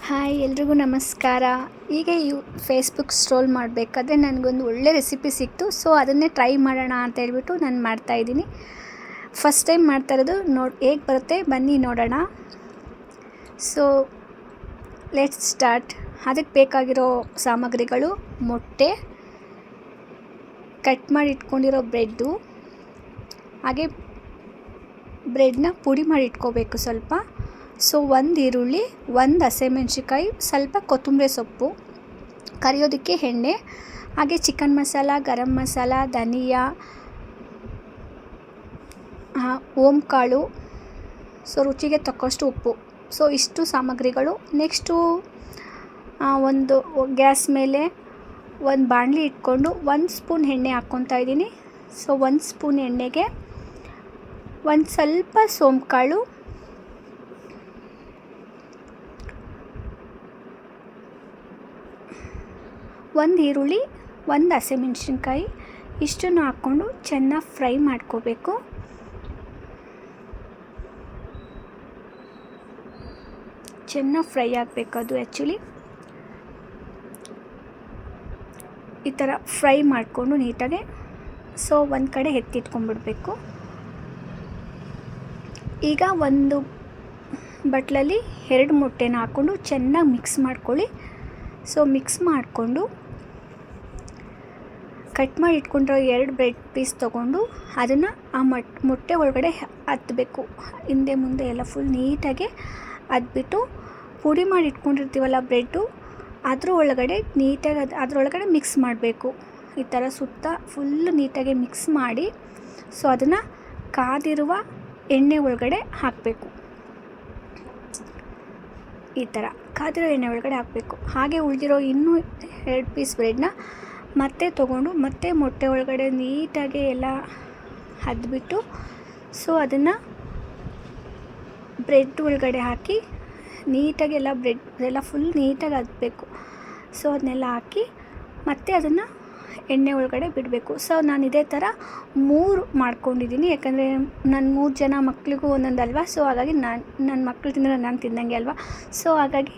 Hi ಎಲ್ರಿಗೂ ನಮಸ್ಕಾರ. ಈಗ ಫೇಸ್ಬುಕ್ ಸ್ಕ್ರೋಲ್ ಮಾಡಬೇಕಾದ್ರೆ ನನಗೊಂದು ಒಳ್ಳೆ ರೆಸಿಪಿ ಸಿಕ್ತು. ಸೊ ಅದನ್ನೇ ಟ್ರೈ ಮಾಡೋಣ ಅಂತ ಹೇಳ್ಬಿಟ್ಟು ನಾನು ಮಾಡ್ತಾಯಿದ್ದೀನಿ. ಫಸ್ಟ್ ಟೈಮ್ ಮಾಡ್ತಾ ಇರೋದು. ಹೇಗೆ ಬರುತ್ತೆ ಬನ್ನಿ ನೋಡೋಣ. So let's start. ಅದಕ್ಕೆ ಬೇಕಾಗಿರೋ ಸಾಮಗ್ರಿಗಳು: ಮೊಟ್ಟೆ, ಕಟ್ ಮಾಡಿ ಇಟ್ಕೊಂಡಿರೋ ಬ್ರೆಡ್ಡು, ಹಾಗೆ ಬ್ರೆಡ್ನ ಪುಡಿ ಮಾಡಿ ಇಟ್ಕೋಬೇಕು ಸ್ವಲ್ಪ. ಸೊ ಒಂದು ಈರುಳ್ಳಿ, ಒಂದು ಹಸಿಮೆಣ್ಸಿಕಾಯಿ, ಸ್ವಲ್ಪ ಕೊತ್ತಂಬರಿ ಸೊಪ್ಪು, ಕರಿಯೋದಕ್ಕೆ ಎಣ್ಣೆ, ಹಾಗೆ ಚಿಕನ್ ಮಸಾಲ, ಗರಂ ಮಸಾಲ, ಧನಿಯಾ, ಓಂಕಾಳು, ಸೊ ರುಚಿಗೆ ತಕ್ಕಷ್ಟು ಉಪ್ಪು. ಸೊ ಇಷ್ಟು ಸಾಮಗ್ರಿಗಳು. ನೆಕ್ಸ್ಟು ಒಂದು ಗ್ಯಾಸ್ ಮೇಲೆ ಒಂದು ಬಾಣಲಿ ಇಟ್ಕೊಂಡು 1 ಸ್ಪೂನ್ ಎಣ್ಣೆ ಹಾಕ್ಕೊತಾ ಇದ್ದೀನಿ. ಸೊ 1 ಸ್ಪೂನ್ ಎಣ್ಣೆಗೆ ಒಂದು ಸ್ವಲ್ಪ ಸೋಂಕಾಳು, ಒಂದು ಈರುಳ್ಳಿ, ಒಂದು ಹಸಿಮೆಣ್ಸಿನ್ಕಾಯಿ, ಇಷ್ಟನ್ನು ಹಾಕ್ಕೊಂಡು ಚೆನ್ನಾಗಿ ಫ್ರೈ ಮಾಡ್ಕೋಬೇಕು. ಚೆನ್ನಾಗಿ ಫ್ರೈ ಆಗಬೇಕು ಅದು. ಆ್ಯಕ್ಚುಲಿ ಈ ಥರ ಫ್ರೈ ಮಾಡಿಕೊಂಡು ನೀಟಾಗಿ ಸೊ ಒಂದು ಕಡೆ ಎತ್ತಿಟ್ಕೊಂಡ್ಬಿಡ್ಬೇಕು. ಈಗ ಒಂದು ಬಟ್ಲಲ್ಲಿ 2 ಮೊಟ್ಟೆನ ಹಾಕ್ಕೊಂಡು ಚೆನ್ನಾಗಿ ಮಿಕ್ಸ್ ಮಾಡ್ಕೊಳ್ಳಿ. ಸೊ ಮಿಕ್ಸ್ ಮಾಡಿಕೊಂಡು ಕಟ್ ಮಾಡಿ ಇಟ್ಕೊಂಡಿರೋ 2 ಬ್ರೆಡ್ ಪೀಸ್ ತೊಗೊಂಡು ಅದನ್ನು ಆ ಮೊಟ್ಟೆ ಒಳಗಡೆ ಹತ್ತಬೇಕು. ಹಿಂದೆ ಮುಂದೆ ಎಲ್ಲ ಫುಲ್ ನೀಟಾಗಿ ಹದ್ಬಿಟ್ಟು ಪುಡಿ ಮಾಡಿ ಇಟ್ಕೊಂಡಿರ್ತೀವಲ್ಲ ಬ್ರೆಡ್ಡು, ಅದ್ರ ಒಳಗಡೆ ನೀಟಾಗಿ ಅದರೊಳಗಡೆ ಮಿಕ್ಸ್ ಮಾಡಬೇಕು. ಈ ಥರ ಸುತ್ತ ಫುಲ್ಲು ನೀಟಾಗಿ ಮಿಕ್ಸ್ ಮಾಡಿ ಸೊ ಅದನ್ನು ಕಾದಿರುವ ಎಣ್ಣೆ ಒಳಗಡೆ ಹಾಕಬೇಕು. ಈ ಥರ ಕಾದಿರೋ ಎಣ್ಣೆ ಒಳಗಡೆ ಹಾಕಬೇಕು. ಹಾಗೆ ಉಳಿದಿರೋ ಇನ್ನೂ 2 ಪೀಸ್ ಬ್ರೆಡ್ನ ಮತ್ತೆ ತೊಗೊಂಡು ಮತ್ತೆ ಮೊಟ್ಟೆ ಒಳಗಡೆ ನೀಟಾಗಿ ಎಲ್ಲ ಹದ್ಬಿಟ್ಟು ಸೊ ಅದನ್ನು ಬ್ರೆಡ್ ಒಳಗಡೆ ಹಾಕಿ ನೀಟಾಗಿ ಬ್ರೆಡ್ ಎಲ್ಲ ಫುಲ್ ನೀಟಾಗಿ ಹದ್ಬೇಕು. ಸೊ ಅದನ್ನೆಲ್ಲ ಹಾಕಿ ಮತ್ತೆ ಅದನ್ನು ಎಣ್ಣೆ ಒಳಗಡೆ ಬಿಡಬೇಕು. ಸೊ ನಾನು ಇದೇ ಥರ 3 ಮಾಡ್ಕೊಂಡಿದ್ದೀನಿ. ಯಾಕಂದರೆ ನನ್ನ 3 ಜನ ಮಕ್ಕಳಿಗೂ ಒಂದೊಂದು ಅಲ್ವಾ. ಸೊ ಹಾಗಾಗಿ ನನ್ನ ಮಕ್ಕಳು ತಿಂದರೆ ನಾನು ತಿಂದಂಗೆ ಅಲ್ವಾ. ಸೊ ಹಾಗಾಗಿ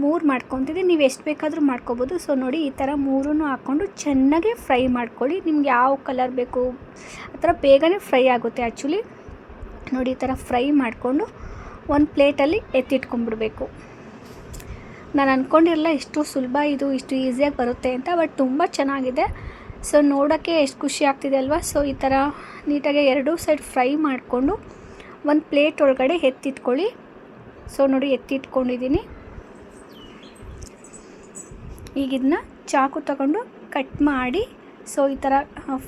3 ಮಾಡ್ಕೊತಿದ್ದೀನಿ. ನೀವು ಎಷ್ಟು ಬೇಕಾದರೂ ಮಾಡ್ಕೊಬೋದು. ಸೊ ನೋಡಿ, ಈ ಥರ 3 ಹಾಕ್ಕೊಂಡು ಚೆನ್ನಾಗಿ ಫ್ರೈ ಮಾಡ್ಕೊಳ್ಳಿ. ನಿಮ್ಗೆ ಯಾವ ಕಲರ್ ಬೇಕು ಆ ಥರ ಬೇಗನೆ ಫ್ರೈ ಆಗುತ್ತೆ. ಆ್ಯಕ್ಚುಲಿ ನೋಡಿ, ಈ ಥರ ಫ್ರೈ ಮಾಡಿಕೊಂಡು ಒಂದು ಪ್ಲೇಟಲ್ಲಿ ಎತ್ತಿಟ್ಕೊಂಡ್ಬಿಡ್ಬೇಕು. ನಾನು ಅಂದ್ಕೊಂಡಿರಲ್ಲ ಇಷ್ಟು ಸುಲಭ ಇದು, ಇಷ್ಟು ಈಸಿಯಾಗಿ ಬರುತ್ತೆ ಅಂತ. ಬಟ್ ತುಂಬ ಚೆನ್ನಾಗಿದೆ. ಸೊ ನೋಡೋಕ್ಕೆ ಎಷ್ಟು ಖುಷಿ ಆಗ್ತಿದೆ ಅಲ್ವಾ. ಸೊ ಈ ಥರ ನೀಟಾಗಿ 2 ಸೈಡ್ ಫ್ರೈ ಮಾಡಿಕೊಂಡು ಒಂದು ಪ್ಲೇಟ್ ಒಳಗಡೆ ಎತ್ತಿಟ್ಕೊಳ್ಳಿ. ಸೊ ನೋಡಿ, ಎತ್ತಿಟ್ಕೊಂಡಿದ್ದೀನಿ. ಈಗ ಇದನ್ನ ಚಾಕು ತಗೊಂಡು ಕಟ್ ಮಾಡಿ ಸೊ ಈ ಥರ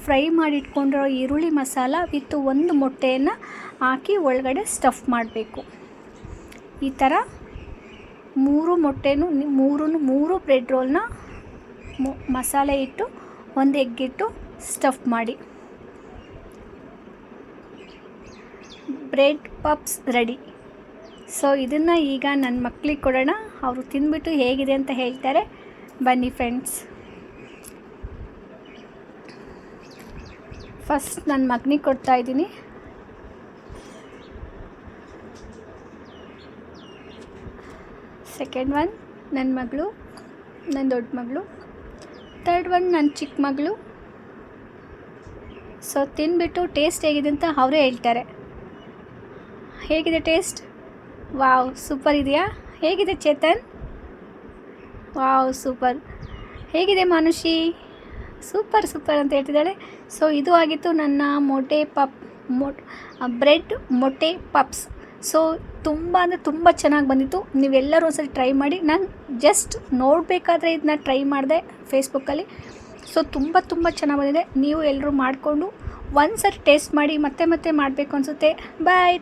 ಫ್ರೈ ಮಾಡಿ ಇಟ್ಕೊಂಡಿರೋ ಈರುಳ್ಳಿ ಮಸಾಲ ವಿತ್ 1 ಮೊಟ್ಟೆಯನ್ನು ಹಾಕಿ ಒಳಗಡೆ ಸ್ಟಫ್ ಮಾಡಬೇಕು. ಈ ಥರ 3 ಮೊಟ್ಟೆನೂ 3 ಬ್ರೆಡ್ ರೋಲ್ನ ಮಸಾಲೆ ಇಟ್ಟು 1 ಎಗ್ ಇಟ್ಟು ಸ್ಟಫ್ ಮಾಡಿ. Bread puffs ready. ಸೊ ಇದನ್ನು ಈಗ ನನ್ನ ಮಕ್ಕಳಿಗೆ ಕೊಡೋಣ. ಅವರು ತಿಂದ್ಬಿಟ್ಟು ಹೇಗಿದೆ ಅಂತ ಹೇಳ್ತಾರೆ. ಬನ್ನಿ ಫ್ರೆಂಡ್ಸ್. ಫಸ್ಟ್ ನನ್ನ ಮಗನಿಗೆ ಕೊಡ್ತಾಯಿದ್ದೀನಿ. ಸೆಕೆಂಡ್ ಒನ್ ನನ್ನ ಮಗಳು, ನನ್ನ ದೊಡ್ಡ ಮಗಳು. ಥರ್ಡ್ ಒನ್ ನನ್ನ ಚಿಕ್ಕ ಮಗಳು. ಸೊ ತಿಂದ್ಬಿಟ್ಟು ಟೇಸ್ಟ್ ಹೇಗಿದೆ ಅಂತ ಅವರೇ ಹೇಳ್ತಾರೆ. ಹೇಗಿದೆ ಟೇಸ್ಟ್? ವಾವ್, ಸೂಪರ್ ಇದೆಯಾ? ಹೇಗಿದೆ ಚೇತನ್? Wow, super. ಹೇಗಿದೆ ಮಾನುಷಿ? ಸೂಪರ್ ಅಂತ ಹೇಳ್ತಿದ್ದಾಳೆ. ಸೊ ಇದು ಆಗಿತ್ತು ನನ್ನ ಬ್ರೆಡ್ ಮೊಟ್ಟೆ ಪಪ್ಸ್. ಸೊ ತುಂಬ ಅಂದರೆ ತುಂಬ ಚೆನ್ನಾಗಿ ಬಂದಿತ್ತು. ನೀವೆಲ್ಲರೂ ಒಂದ್ಸರಿ ಟ್ರೈ ಮಾಡಿ. ನಾನು ಜಸ್ಟ್ ನೋಡಬೇಕಾದ್ರೆ ಇದನ್ನ ಟ್ರೈ ಮಾಡಿದೆ ಫೇಸ್ಬುಕ್ಕಲ್ಲಿ. ಸೊ ತುಂಬ ಚೆನ್ನಾಗಿ ಬಂದಿದೆ. ನೀವು ಎಲ್ಲರೂ ಮಾಡಿಕೊಂಡು ಒಂದ್ಸರಿ ಟೇಸ್ಟ್ ಮಾಡಿ. ಮತ್ತೆ ಮಾಡಬೇಕು ಅನಿಸುತ್ತೆ. ಬಾಯ್.